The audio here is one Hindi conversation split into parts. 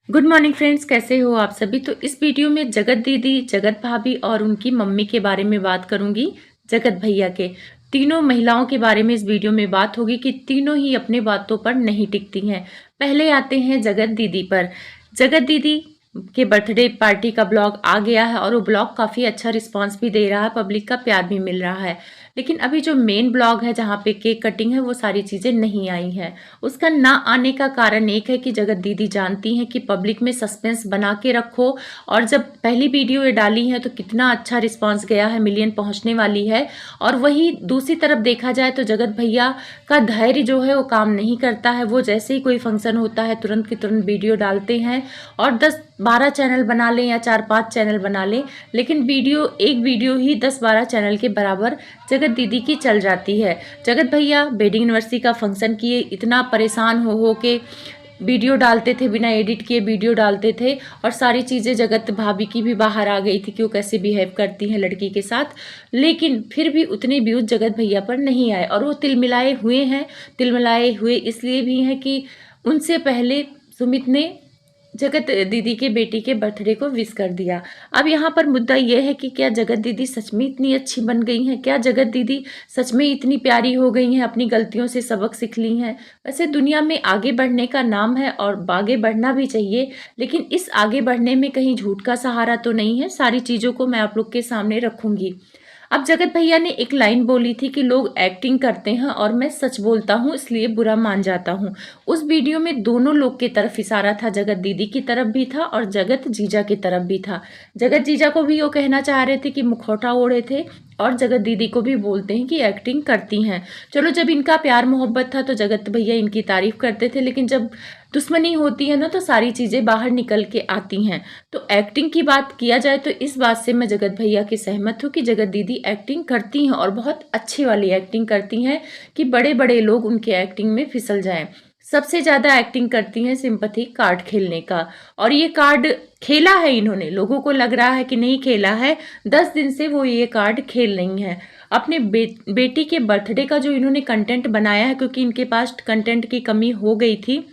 गुड मॉर्निंग फ्रेंड्स, कैसे हो आप सभी। तो इस वीडियो में जगत दीदी, जगत भाभी और उनकी मम्मी के बारे में बात करूंगी। जगत भैया के तीनों महिलाओं के बारे में इस वीडियो में बात होगी कि तीनों ही अपने बातों पर नहीं टिकती हैं। पहले आते हैं जगत दीदी पर। जगत दीदी के बर्थडे पार्टी का ब्लॉग आ गया है और वो ब्लॉग काफ़ी अच्छा रिस्पांस भी दे रहा है, पब्लिक का प्यार भी मिल रहा है। लेकिन अभी जो मेन ब्लॉग है जहाँ पे केक कटिंग है वो सारी चीज़ें नहीं आई हैं। उसका ना आने का कारण एक है कि जगत दीदी जानती हैं कि पब्लिक में सस्पेंस बना के रखो, और जब पहली वीडियो ये डाली है तो कितना अच्छा रिस्पांस गया है, मिलियन पहुंचने वाली है। और वही दूसरी तरफ देखा जाए तो जगत भैया का धैर्य जो है वो काम नहीं करता है। वो जैसे ही कोई फंक्शन होता है तुरंत की तुरंत वीडियो डालते हैं और 10-12 चैनल बना लें या 4-5 चैनल बना लें, लेकिन एक वीडियो ही 10-12 चैनल के बराबर जगत दीदी की चल जाती है। जगत भैया वेडिंग एनिवर्सरी का फंक्शन किए, इतना परेशान हो के वीडियो डालते थे, बिना एडिट किए वीडियो डालते थे, और सारी चीज़ें जगत भाभी की भी बाहर आ गई थी कि वो कैसे बिहेव करती हैं लड़की के साथ। लेकिन फिर भी उतने व्यूज जगत भैया पर नहीं आए, और वो तिलमिलाए हुए हैं। तिलमिलाए हुए इसलिए भी हैं कि उनसे पहले सुमित ने जगत दीदी के बेटी के बर्थडे को विश कर दिया। अब यहाँ पर मुद्दा यह है कि क्या जगत दीदी सच में इतनी अच्छी बन गई हैं? क्या जगत दीदी सच में इतनी प्यारी हो गई हैं? अपनी गलतियों से सबक सीख ली हैं? वैसे दुनिया में आगे बढ़ने का नाम है और आगे बढ़ना भी चाहिए, लेकिन इस आगे बढ़ने में कहीं झूठ का सहारा तो नहीं है। सारी चीज़ों को मैं आप लोग के सामने रखूंगी। अब जगत भैया ने एक लाइन बोली थी कि लोग एक्टिंग करते हैं और मैं सच बोलता हूँ इसलिए बुरा मान जाता हूँ। उस वीडियो में दोनों लोग की तरफ इशारा था, जगत दीदी की तरफ भी था और जगत जीजा की तरफ भी था। जगत जीजा को भी वो कहना चाह रहे थे कि मुखौटा ओढ़े थे, और जगत दीदी को भी बोलते हैं कि एक्टिंग करती हैं। चलो, जब इनका प्यार मोहब्बत था तो जगत भैया इनकी तारीफ करते थे, लेकिन जब दुश्मनी होती है ना तो सारी चीज़ें बाहर निकल के आती हैं। तो एक्टिंग की बात किया जाए तो इस बात से मैं जगत भैया की सहमत हूँ कि जगत दीदी एक्टिंग करती हैं और बहुत अच्छी वाली एक्टिंग करती हैं कि बड़े बड़े लोग उनके एक्टिंग में फिसल जाएं। सबसे ज़्यादा एक्टिंग करती हैं सिंपैथी कार्ड खेलने का, और ये कार्ड खेला है इन्होंने। लोगों को लग रहा है कि नहीं खेला है, 10 दिन से वो ये कार्ड खेल रही हैं। अपने बेटी के बर्थडे का जो इन्होंने कंटेंट बनाया है, क्योंकि इनके पास कंटेंट की कमी हो गई थी,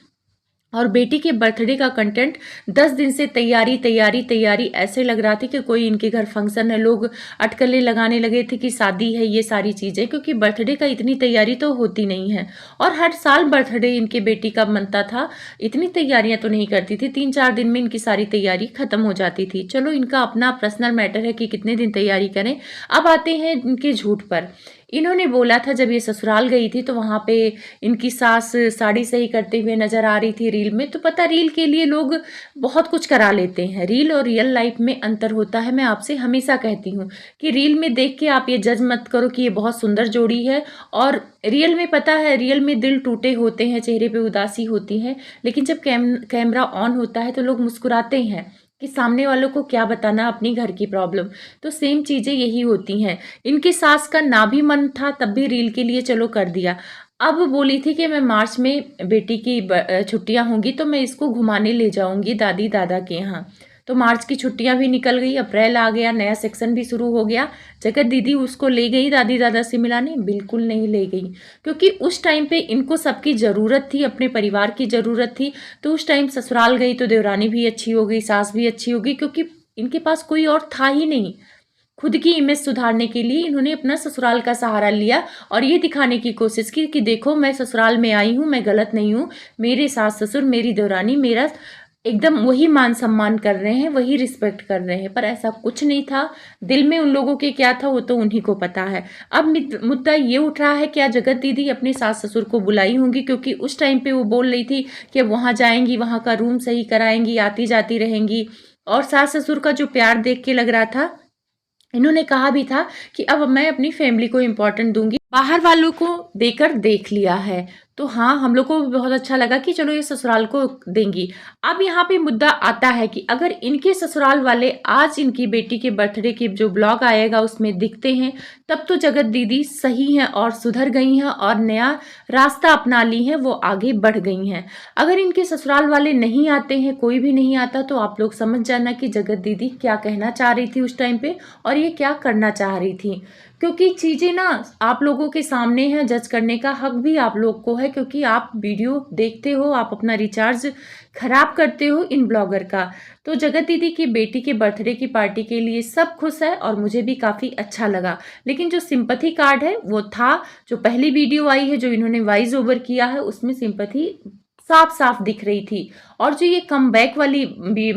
और बेटी के बर्थडे का कंटेंट 10 दिन से तैयारी तैयारी तैयारी, ऐसे लग रहा था कि कोई इनके घर फंक्शन है। लोग अटकलें लगाने लगे थे कि शादी है, ये सारी चीज़ें, क्योंकि बर्थडे का इतनी तैयारी तो होती नहीं है। और हर साल बर्थडे इनके बेटी का बनता था, इतनी तैयारियां तो नहीं करती थी। 3-4 दिन में इनकी सारी तैयारी खत्म हो जाती थी। चलो, इनका अपना पर्सनल मैटर है कि कितने दिन तैयारी करें। अब आते हैं इनके झूठ पर। इन्होंने बोला था जब ये ससुराल गई थी तो वहाँ पे इनकी सास साड़ी सही करते हुए नजर आ रही थी रील में। तो पता, रील के लिए लोग बहुत कुछ करा लेते हैं। रील और रियल लाइफ में अंतर होता है। मैं आपसे हमेशा कहती हूँ कि रील में देख के आप ये जज मत करो कि ये बहुत सुंदर जोड़ी है, और रियल में पता है, रियल में दिल टूटे होते हैं, चेहरे पे उदासी होती है, लेकिन जब कैमरा ऑन होता है तो लोग मुस्कुराते हैं कि सामने वालों को क्या बताना अपनी घर की प्रॉब्लम। तो सेम चीज़ें यही होती हैं। इनकी सास का ना भी मन था तब भी रील के लिए चलो कर दिया। अब बोली थी कि मैं मार्च में बेटी की छुट्टियां होंगी तो मैं इसको घुमाने ले जाऊंगी दादी दादा के यहाँ। तो मार्च की छुट्टियां भी निकल गई, अप्रैल आ गया, नया सेक्शन भी शुरू हो गया। जगत दीदी उसको ले गई दादी दादा से मिलाने? बिल्कुल नहीं ले गई, क्योंकि उस टाइम पे इनको सबकी ज़रूरत थी, अपने परिवार की ज़रूरत थी। तो उस टाइम ससुराल गई तो देवरानी भी अच्छी हो गई, सास भी अच्छी हो गई, क्योंकि इनके पास कोई और था ही नहीं। खुद की इमेज सुधारने के लिए इन्होंने अपना ससुराल का सहारा लिया और ये दिखाने की कोशिश की कि देखो, मैं ससुराल में आई हूँ, मैं गलत नहीं हूँ। मेरे सास ससुर, मेरी देवरानी मेरा एकदम वही मान सम्मान कर रहे हैं, वही रिस्पेक्ट कर रहे हैं। पर ऐसा कुछ नहीं था। दिल में उन लोगों के क्या था वो तो उन्हीं को पता है। अब मुद्दा ये उठ रहा है, क्या जगत दीदी अपने सास ससुर को बुलाई होंगी? क्योंकि उस टाइम पे वो बोल रही थी कि अब वहाँ जाएंगी, वहाँ का रूम सही कराएंगी, आती जाती रहेंगी, और सास ससुर का जो प्यार देख के लग रहा था, इन्होंने कहा भी था कि अब मैं अपनी फैमिली को इम्पोर्टेंट दूंगी, बाहर वालों को देकर देख लिया है। तो हाँ, हम लोग को भी बहुत अच्छा लगा कि चलो ये ससुराल को देंगी। अब यहाँ पे मुद्दा आता है कि अगर इनके ससुराल वाले आज इनकी बेटी के बर्थडे की जो ब्लॉग आएगा उसमें दिखते हैं, तब तो जगत दीदी सही हैं और सुधर गई हैं और नया रास्ता अपना ली हैं, वो आगे बढ़ गई हैं। अगर इनके ससुराल वाले नहीं आते हैं, कोई भी नहीं आता, तो आप लोग समझ जाना कि जगत दीदी क्या कहना चाह रही थी उस टाइम पे और ये क्या करना चाह रही थी। क्योंकि चीज़ें ना आप लोगों के सामने हैं, जज करने का हक भी आप लोग को है। है क्योंकि आप वीडियो देखते हो, आप अपना रिचार्ज खराब करते हो इन ब्लॉगर का। तो जगत दीदी की बेटी के बर्थडे की पार्टी के लिए सब खुश है और मुझे भी काफ़ी अच्छा लगा। लेकिन जो सिंपैथी कार्ड है वो था, जो पहली वीडियो आई है जो इन्होंने वॉइस ओवर किया है उसमें सिंपैथी साफ साफ दिख रही थी। और जो ये कमबैक वाली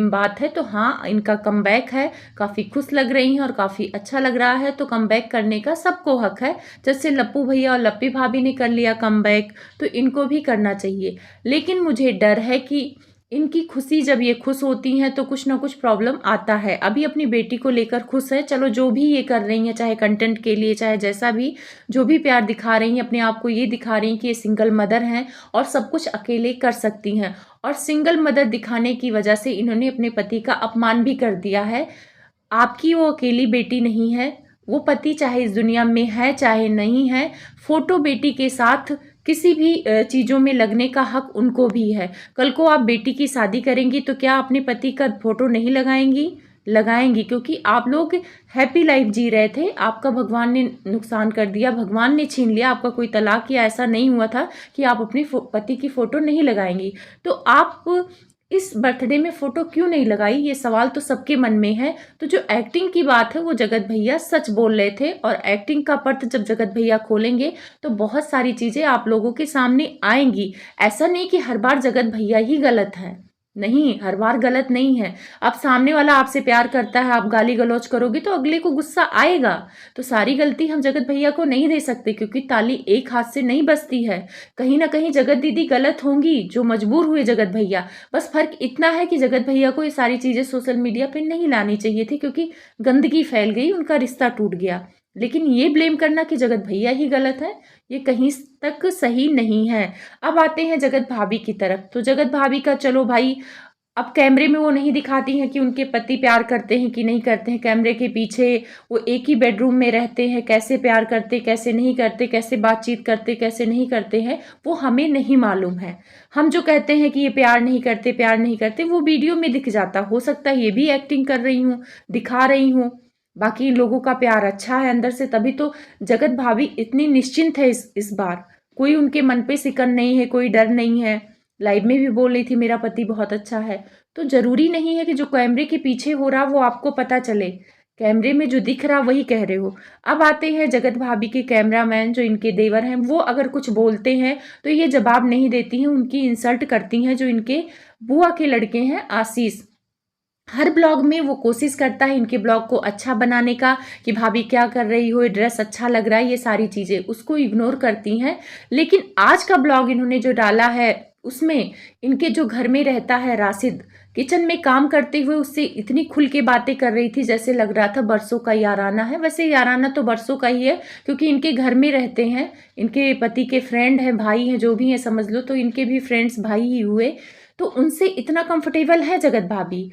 बात है, तो हाँ इनका कमबैक है, काफ़ी खुश लग रही हैं और काफ़ी अच्छा लग रहा है। तो कमबैक करने का सबको हक है, जैसे लप्पू भैया और लप्पी भाभी ने कर लिया कमबैक, तो इनको भी करना चाहिए। लेकिन मुझे डर है कि इनकी खुशी, जब ये खुश होती हैं तो कुछ ना कुछ प्रॉब्लम आता है। अभी अपनी बेटी को लेकर खुश है, चलो जो भी ये कर रही हैं, चाहे कंटेंट के लिए चाहे जैसा भी, जो भी प्यार दिखा रही हैं अपने आप को, ये दिखा रही हैं कि ये सिंगल मदर हैं और सब कुछ अकेले कर सकती हैं। और सिंगल मदर दिखाने की वजह से इन्होंने अपने पति का अपमान भी कर दिया है। आपकी वो अकेली बेटी नहीं है, वो पति चाहे इस दुनिया में है चाहे नहीं है, फोटो बेटी के साथ किसी भी चीज़ों में लगने का हक उनको भी है। कल को आप बेटी की शादी करेंगी तो क्या अपने पति का फोटो नहीं लगाएंगी? लगाएंगी, क्योंकि आप लोग हैप्पी लाइफ जी रहे थे, आपका भगवान ने नुकसान कर दिया, भगवान ने छीन लिया, आपका कोई तलाक या ऐसा नहीं हुआ था कि आप अपने पति की फ़ोटो नहीं लगाएंगी। तो आप इस बर्थडे में फ़ोटो क्यों नहीं लगाई, ये सवाल तो सबके मन में है। तो जो एक्टिंग की बात है वो जगत भैया सच बोल रहे थे, और एक्टिंग का पर्थ जब जगत भैया खोलेंगे तो बहुत सारी चीज़ें आप लोगों के सामने आएंगी। ऐसा नहीं कि हर बार जगत भैया ही गलत है, नहीं, हर बार गलत नहीं है। अब सामने वाला आपसे प्यार करता है, आप गाली गलौज करोगे तो अगले को गुस्सा आएगा। तो सारी गलती हम जगत भैया को नहीं दे सकते, क्योंकि ताली एक हाथ से नहीं बजती है। कहीं ना कहीं जगत दीदी गलत होंगी, जो मजबूर हुए जगत भैया। बस फर्क इतना है कि जगत भैया को ये सारी चीज़ें सोशल मीडिया पे नहीं लानी चाहिए थी, क्योंकि गंदगी फैल गई, उनका रिश्ता टूट गया। लेकिन ये ब्लेम करना कि जगत भैया ही गलत है, ये कहीं तक सही नहीं है। अब आते हैं जगत भाभी की तरफ। तो जगत भाभी का चलो भाई, अब कैमरे में वो नहीं दिखाती हैं कि उनके पति प्यार करते हैं कि नहीं करते हैं। कैमरे के पीछे वो एक ही बेडरूम में रहते हैं, कैसे प्यार करते कैसे नहीं करते, कैसे बातचीत करते कैसे नहीं करते हैं, वो हमें नहीं मालूम है। हम जो कहते हैं कि ये प्यार नहीं करते प्यार नहीं करते, वो वीडियो में दिख जाता। हो सकता है ये भी एक्टिंग कर रही हूँ, दिखा रही हूँ। बाकी लोगों का प्यार अच्छा है अंदर से, तभी तो जगत भाभी इतनी निश्चिंत है इस बार। कोई उनके मन पे सिकन नहीं है, कोई डर नहीं है। लाइव में भी बोल रही थी मेरा पति बहुत अच्छा है। तो जरूरी नहीं है कि जो कैमरे के पीछे हो रहा वो आपको पता चले, कैमरे में जो दिख रहा वही कह रहे हो। अब आते हैं जगत भाभी के कैमरामैन, जो इनके देवर हैं, वो अगर कुछ बोलते हैं तो ये जवाब नहीं देती हैं, उनकी इंसल्ट करती हैं। जो इनके बुआ के लड़के हैं आशीष, हर ब्लॉग में वो कोशिश करता है इनके ब्लॉग को अच्छा बनाने का, कि भाभी क्या कर रही हो, ड्रेस अच्छा लग रहा है, ये सारी चीज़ें उसको इग्नोर करती हैं। लेकिन आज का ब्लॉग इन्होंने जो डाला है उसमें इनके जो घर में रहता है राशिद, किचन में काम करते हुए उससे इतनी खुल के बातें कर रही थी जैसे लग रहा था बरसों का याराना है। वैसे याराना तो बरसों का ही है, क्योंकि इनके घर में रहते हैं, इनके पति के फ्रेंड हैं, भाई हैं, जो भी हैं समझ लो, तो इनके भी फ्रेंड्स भाई ही हुए। तो उनसे इतना कंफर्टेबल है जगत भाभी।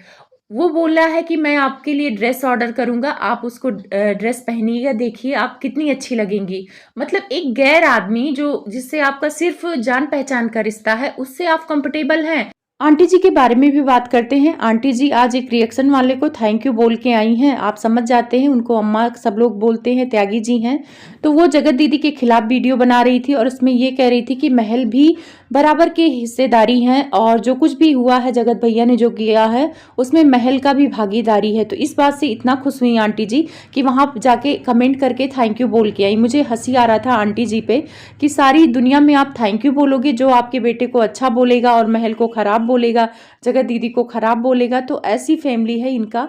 वो बोला है कि मैं आपके लिए ड्रेस ऑर्डर करूंगा, आप उसको ड्रेस पहनिएगा, देखिए आप कितनी अच्छी लगेंगी। मतलब एक गैर आदमी जो जिससे आपका सिर्फ जान पहचान का रिश्ता है, उससे आप कंफर्टेबल हैं। आंटी जी के बारे में भी बात करते हैं। आंटी जी आज एक रिएक्शन वाले को थैंक यू बोल के आई हैं। आप समझ जाते हैं, उनको अम्मा सब लोग बोलते हैं, त्यागी जी हैं। तो वो जगत दीदी के खिलाफ वीडियो बना रही थी और उसमें ये कह रही थी कि महल भी बराबर के हिस्सेदारी हैं, और जो कुछ भी हुआ है जगत भैया ने जो किया है उसमें महल का भी भागीदारी है। तो इस बात से इतना खुश हुई आंटी जी कि वहां जाके कमेंट करके थैंक यू बोल के आई। मुझे हंसी आ रहा था आंटी जी पे कि सारी दुनिया में आप थैंक यू बोलोगे, जो आपके बेटे को अच्छा बोलेगा और महल को खराब बोलेगा, जगत दीदी को खराब बोलेगा। तो ऐसी फैमिली है इनका।